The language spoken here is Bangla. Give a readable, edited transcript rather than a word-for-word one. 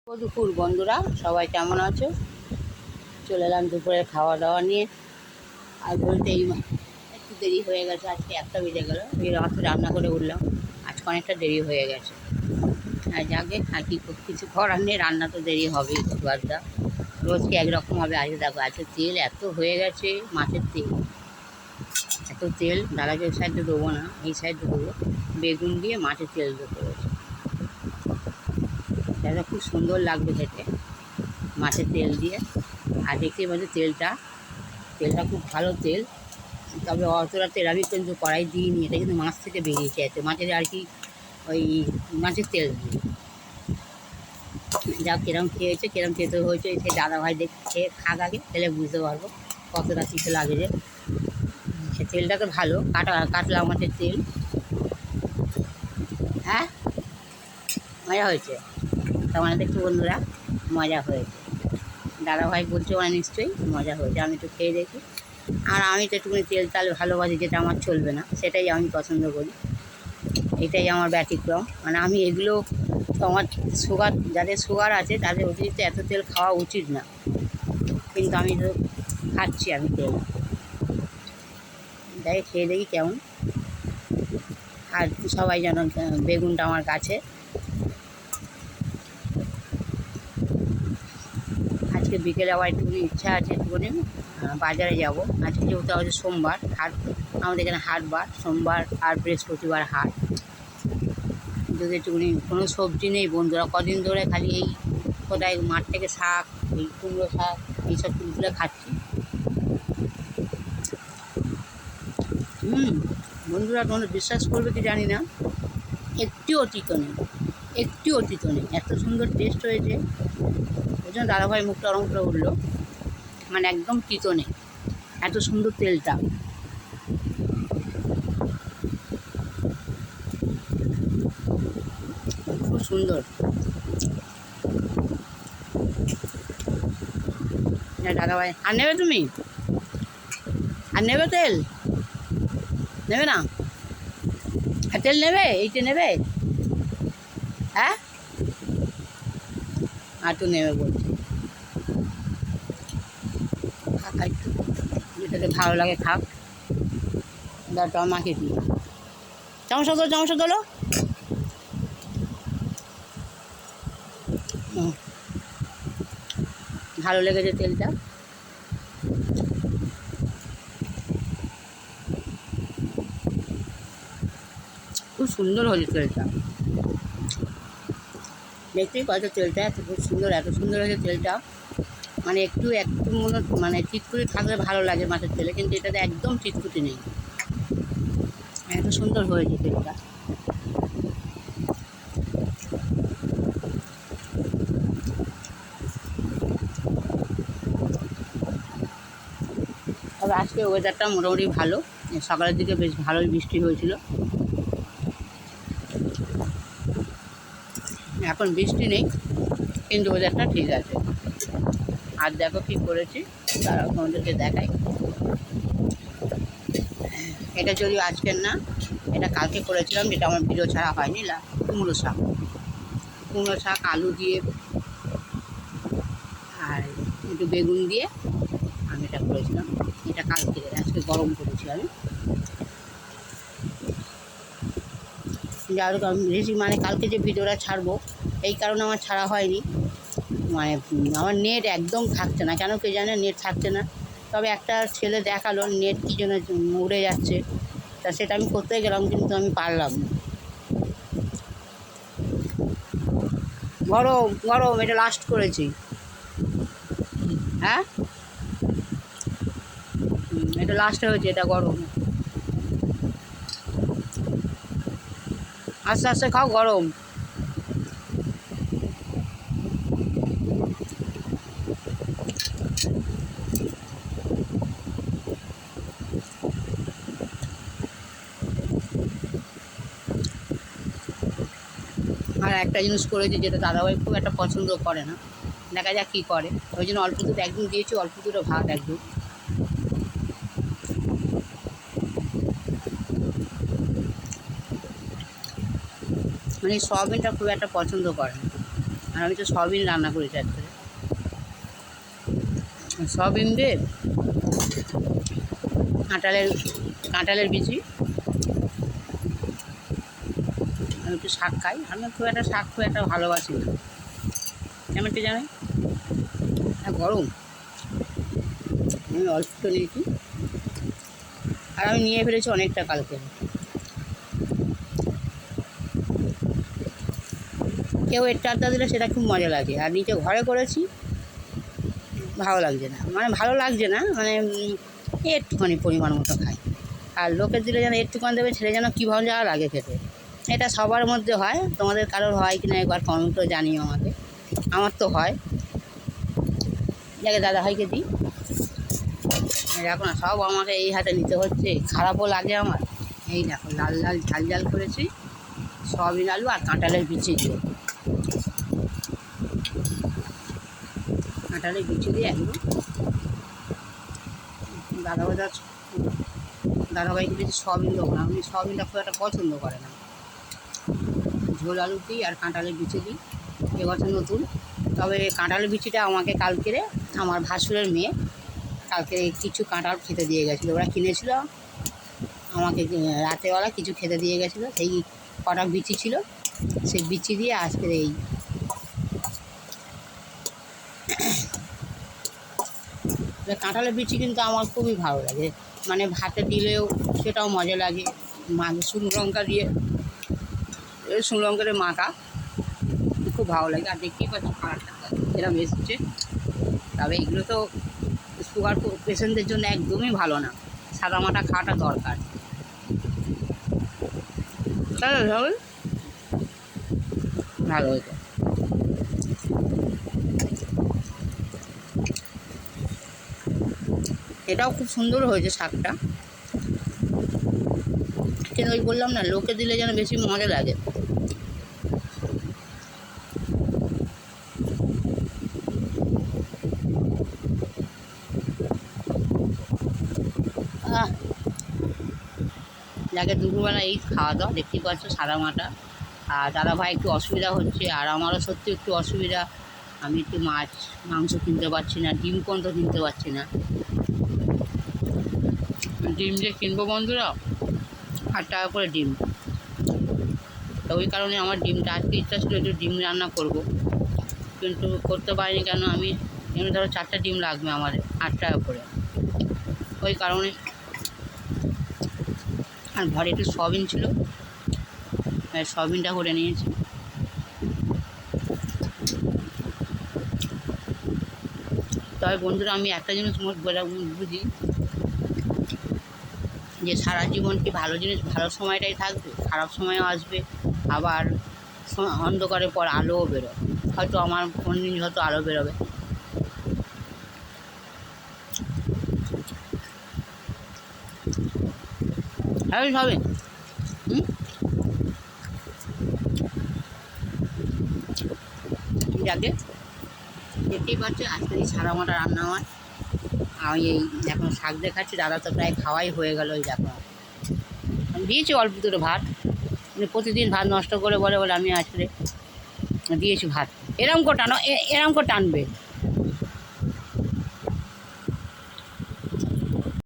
দুপুর বন্ধুরা, সবাই কেমন আছো? চলে এলাম দুপুরের খাওয়া দাওয়া নিয়ে। আর বলতে একটু দেরি হয়ে গেছে, আজকে 1টা বেজে গেল। এই রাতে রান্না করে উঠলাম, আজকে অনেকটা দেরি হয়ে গেছে। আর যাকে আর কিছু করার নেই, রান্না তো দেরি হবেই। বাদা রোজকে একরকম হবে। আজকে দেখো, আজকে তেল এত হয়ে গেছে, মাছের তেল এত তেল। দাদাকে ওই সাইডে দেবো না, এই সাইডে দেবো। বেগুন দিয়ে মাছের তেল দিয়ে করেছে, এটা খুব সুন্দর লাগবে খেতে, মাছের তেল দিয়ে। আর দেখতেই পাচ্ছি তেলটা খুব ভালো তেল। তবে অতটা তেল আমি কিন্তু কড়াই দিইনি, এটা কিন্তু মাছ থেকে বেরিয়েছে। এতে মাছের আর কি, ওই মাছের তেল দিয়ে। যা কিরম খেয়েছে, কিরম খেতে হয়েছে, সে দাদাভাই দেখে খাক আগে, খেলে বুঝতে পারবো কতটা কিছু লাগে। যে সে তেলটা তো ভালো, কাতলা মাছের তেল। হ্যাঁ, মজা হয়েছে। তোমার দেখতে বন্ধুরা, মজা হয়েছে। দাদাভাই বলছে মানে নিশ্চয়ই মজা হয়েছে। আমি একটু খেয়ে দেখি। আর আমি তো একটুখানি তেল তাল ভালোবাসি, যেটা আমার চলবে না সেটাই আমি পছন্দ করি। এটাই আমার ব্যতিক্রম। মানে আমি এগুলো, তো আমার সুগার, যাদের সুগার আছে তাদের অতিরিক্ত এত তেল খাওয়া উচিত না, কিন্তু আমি তো খাচ্ছি আমি তেল। দেখে খেয়ে দেখি কেমন। আর সবাই যেন বেগুনটা আমার কাছে। আজকে বিকেলে আবার একটুখানি ইচ্ছা আছে, একটুখানি বাজারে যাব। আজকে যেহেতু হচ্ছে সোমবার, হাট, আমাদের এখানে হাটবার, সোমবার আর বৃহস্পতিবার হাট। যদি একটুখানি কোনো সবজি নেই বন্ধুরা, কদিন ধরে খালি এই কোথায় মাঠ থেকে শাক, এই কুমড়ো শাক, এইসব তুলে খাচ্ছি। বন্ধুরা, তোমরা বিশ্বাস করবে কি জানি না, একটিও অতীত নেই, একটিও অতীত নেই। এত সুন্দর টেস্ট হয়েছে, ওই জন্য দাদাভাই মুখটা অরম করে উঠলো। মানে একদম তিতো নেই, এত সুন্দর তেলটা। খুব সুন্দর। দাদাভাই, আর নেবে তুমি? আর নেবে তেল? নেবে না? আর তেল নেবে? এইটা নেবে? হ্যাঁ, আর তো নেবে বলছি। খাক একটু, যেটাকে ভালো লাগে খাক। দাঁড়টা মাখিয়ে দিই। চামচা তোলো। ভালো লেগেছে তেলটা। খুব সুন্দর হয়েছে তেলটা, দেখতেই পাচ্ছ তেলটা খুব সুন্দর, এত সুন্দর হয়েছে তেলটা। মানে একটু মানে চিটকুটি থাকলে ভালো লাগে মাছের তেলে, কিন্তু এটাতে একদম চিটকুটি নেই, এত সুন্দর হয়েছে তেলটা। তবে আজকে ওয়েদারটা মোটামুটি ভালো, সকালের দিকে বেশ ভালোই বৃষ্টি হয়েছিল। এখন বৃষ্টি নেই, কিন্তু ওয়েদারটা ঠিক আছে। আর দেখো কী করেছি, তারা তোমাদেরকে দেখাই। এটা যদিও আজকের না, এটা কালকে করেছিলাম, যেটা আমার ভিডিও ছাড়া হয়নি। কুমড়ো শাক আলু দিয়ে আর একটু বেগুন দিয়ে আমি এটা করেছিলাম। এটা কালকে, আজকে গরম করেছি আমি। যাই হোক, আমি মানে কালকে যে ভিডিওটা ছাড়বো, এই কারণে আমার ছাড়া হয়নি। মানে আমার নেট একদম থাকছে না, কেন কে জানে নেট থাকছে না। তবে একটা ছেলে দেখালো নেট কী জন্য উড়ে যাচ্ছে, তা সেটা আমি করতে গেলাম, কিন্তু আমি পারলাম না। গরম গরম, এটা লাস্ট করেছি। হ্যাঁ, এটা লাস্টে হয়েছে, এটা গরম। আস্তে আস্তে খাও, গরম। আর একটা জিনিস করেছি, যেটা দাদাভাই খুব একটা পছন্দ করে না, দেখা যাক কী করে। ওই জন্য অল্প দুধ একদিন দিয়েছি, অল্প দুটো ভাত একদম। মানে সয়াবিনটা খুব একটা পছন্দ করে না, আর আমি তো সয়াবিন রান্না করেছি আজকে। সয়াবিন দিয়ে কাঁঠালের বিচি, আমি একটু শাক খাই। আমি শাক খুব একটা ভালোবাসি না, কেমন একটু জানি গরম। আমি অল্প নিয়েছি, আর আমি নিয়ে ফেলেছি অনেকটা কালকে। কেউ একটু আড্ডা দিলে সেটা খুব মজা লাগে, আর নিচে ঘরে করেছি ভালো লাগছে না, মানে একটুখানি পরিমাণ মতো খাই। আর লোকের দিলে যেন একটুখানি দেবে, ছেলে যেন কী ভালো যাওয়া লাগে খেতে। এটা সবার মধ্যে হয়, তোমাদের কারোর হয় কি না একবার কমেন্ট করে জানিও আমাকে। আমার তো হয়। যাকে দাদা ভাইকে দিই, দেখো না সব আমাকে এই হাতে নিতে হচ্ছে, খারাপও লাগে আমার। এই দেখো লাল লাল ঝাল ঝাল করেছি সয়াবিন আলু আর কাঁঠালের বিচি দিয়ে, কাঁঠালের বিচি দিয়ে একদম। দাদাভাইকে বেশি সয়াবিন দেবো না, উনি সয়াবিনটা খুব একটা পছন্দ করে না। ঝোল আলু দিই আর কাঁঠালের বিচি দিই, এবছর নতুন। তবে কাঁঠালের বিচিটা আমাকে কালকেরে আমার ভাসুরের মেয়ে কালকে কিছু কাঁঠাল খেতে দিয়ে গেছিলো, ওরা কিনেছিল আমাকে রাতেবেলা কিছু খেতে দিয়ে গেছিলো, সেই কটা বিচি ছিল, সেই বিচি দিয়ে আজকের এই কাঁঠালের বিচি কিন্তু আমার খুবই ভালো লাগে, মানে ভাতে দিলেও সেটাও মজা লাগে। শুকনো লঙ্কা দিয়ে মাখা খুব ভালো লাগে। আর দেখতেই পাচ্ছি কালারটা এরকম এসছে। তবে এগুলো তো সুগার পেশেন্টদের জন্য একদমই ভালো না, সাদা মাটা খাওয়াটা দরকার। ভালো হতো। এটাও খুব সুন্দর হয়েছে শাকটা, কিন্তু ওই বললাম না লোকে দিলে যেন বেশি মজা লাগে। যাকে দুপুরবেলা এই খাওয়া দাওয়া দেখতেই পাচ্ছ সাদা মাটা। আর দাদাভাই একটু অসুবিধা হচ্ছে, আর আমারও সত্যি একটু অসুবিধা। আমি একটু মাংস কিনতে পারছি না, ডিম পর্যন্ত কিনতে পারছি না। ডিম যে কিনবো বন্ধুরা, 8 টাকা করে ডিম। তো ওই কারণে আমার ডিমটা আজকে ইচ্ছা ছিল একটু ডিম রান্না করব, কিন্তু করতে পারিনি। কেন আমি এমনি ধরো 4টা ডিম লাগবে আমার, 8 টাকা করে। ওই কারণে। আর ঘরে একটু সয়াবিন ছিল, সয়াবিনটা করে নিয়েছি। তবে বন্ধুরা আমি একটা জিনিস বুঝি, যে সারা জীবন কি ভালো জিনিস ভালো সময়টাই থাকবে, খারাপ সময়ও আসবে। আবার অন্ধকারের পর আলোও বেরোয়, হয়তো আমার কোন দিন হয়তো আলো বেরোবে। হ্যাঁ হবে। যাকে দেখতেই পাচ্ছি আজকে এই সাদা মাটা রান্না হয়। আমি এই এখন শাক দেখাচ্ছি, দাদা তো প্রায় খাওয়াই হয়ে গেল। ওই দেখো দিয়েছি অল্প দুটো ভাত, মানে প্রতিদিন ভাত নষ্ট করে বলে আমি আজকে দিয়েছি ভাত। এরম করে টানো, এরম করে টানবে।